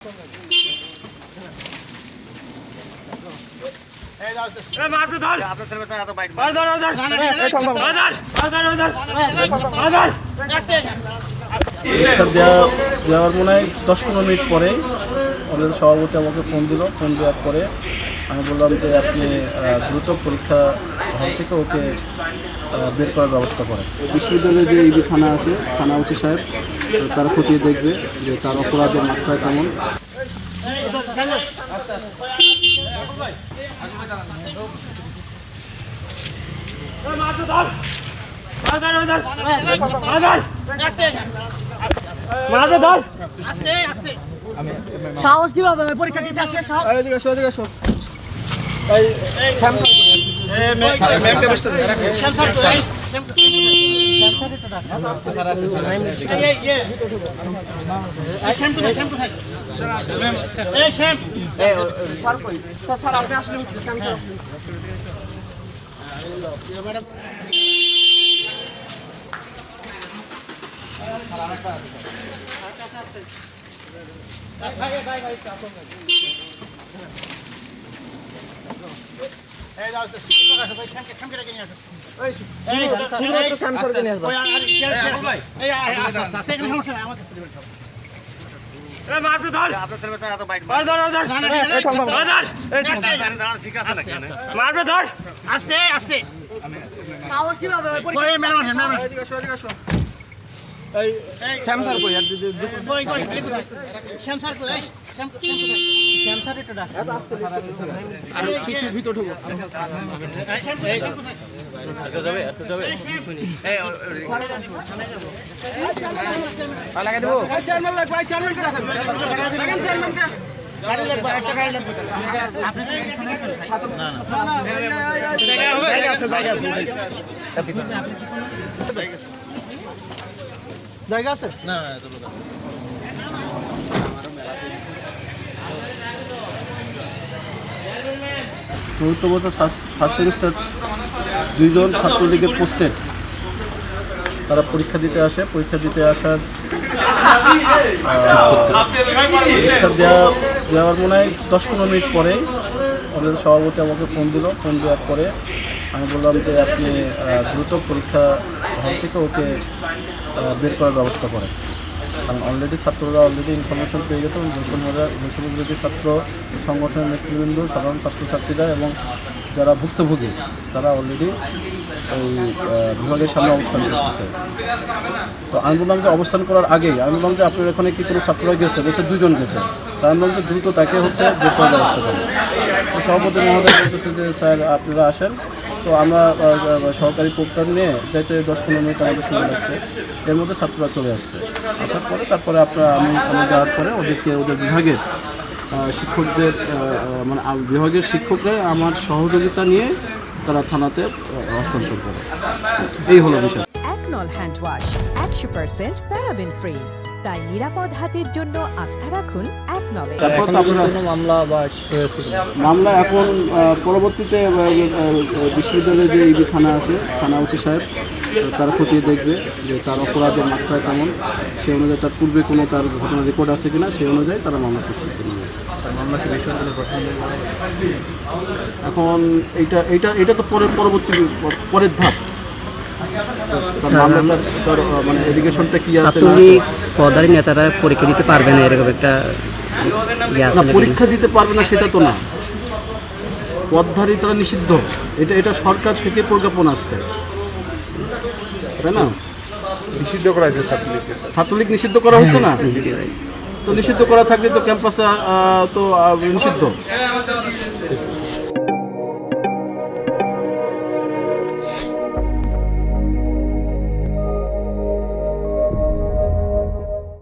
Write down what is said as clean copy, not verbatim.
দেওয়ার মনে হয় 10-15 মিনিট পরেই আমাদের সভাপতি আমাকে ফোন দেওয়ার পরে আমি বললাম যে আপনি দ্রুত পরীক্ষা হল থেকে ওকে বের করার ব্যবস্থা করেন। বিশ্ববিদ্যালয়ে যে ইবি থানা আছে, থানা ওসি সাহেব তারা খতিয়ে দেখবে যে তার অপরাধের মাত্রা কেমন। সাহস কিভাবে পরীক্ষা দিতে আসে? সাহস কিভাবে জায়গা আছে না? চতুর্থ বছর ফার্স্ট সেমিস্টার 2 জন ছাত্রলীগের পোস্টেড তারা পরীক্ষা দিতে আসার পরীক্ষা দেওয়ার মনে হয় 10-15 মিনিট পরেই আমাদের সভাপতি আমাকে ফোন দেওয়ার পরে আমি বললাম যে আপনি দ্রুত পরীক্ষা হল থেকে ওকে বের করার ব্যবস্থা করেন। কারণ ছাত্ররা ইনফরমেশন পেয়ে গেছে এবং বৈষম্যবিরোধী ছাত্র সংগঠনের নেতৃবৃন্দ, সাধারণ ছাত্রছাত্রীরা এবং যারা ভুক্তভোগী তারা অলরেডি ওই বিভাগের সামনে অবস্থান করতেছে। তো আমি বললাম যে অবস্থান করার আগেই আমি বললাম যে আপনার এখানে কি কোনো ছাত্ররা গেছে 2 জন গেছে, তার বললাম যে দ্রুত তাকে বের করার ব্যবস্থা করেন। তো সভাপতি মহোদয় বলতেছে যে স্যার আপনারা আসেন। তো আমরা সহকারী প্রক্টর নিয়ে যাইতে 10-15 মিনিট আমাদের সময় লাগছে। এর মধ্যে ছাত্ররা চলে আসার পরে তারপরে আমি যাওয়ার পরে ওদের বিভাগের শিক্ষকদের মানে বিভাগের শিক্ষকরা আমার সহযোগিতা নিয়ে তারা থানাতে হস্তান্তর করে। এই হলো বিষয়। একনল হ্যান্ড ওয়াশ 100% প্যারাবেন ফ্রি, তাই নিরাপদ হাতের জন্য আস্থা রাখুন একনলে। মামলা এখন পরবর্তীতে বিশ্ববিদ্যালয়ে যে ইবি থানা আছে, থানা ওসি সাহেব তারা খতিয়ে দেখবে যে তার অপরাধের মাত্রা কেমন, সেই অনুযায়ী তার পূর্বে কোনো তার ঘটনার রেকর্ড আছে কিনা, সেই অনুযায়ী তারা মামলা প্রস্তুত করবে। এখন এটা তো পরের ধাপ। মানে এডুকেশনটা কি আছে, পদারি নেতারা পরীক্ষা দিতে পারবে না এরকম একটা পরীক্ষা দিতে পারবে না সেটা তো না, পদধারী তারা নিষিদ্ধ। এটা সরকার থেকে প্রজ্ঞাপন আসছে, তাই না? নিষিদ্ধ করা হয়েছে, ছাত্রলীগ নিষিদ্ধ করা হয়েছে না? তো নিষিদ্ধ করা থাকলে তো ক্যাম্পাসে তো নিষিদ্ধ।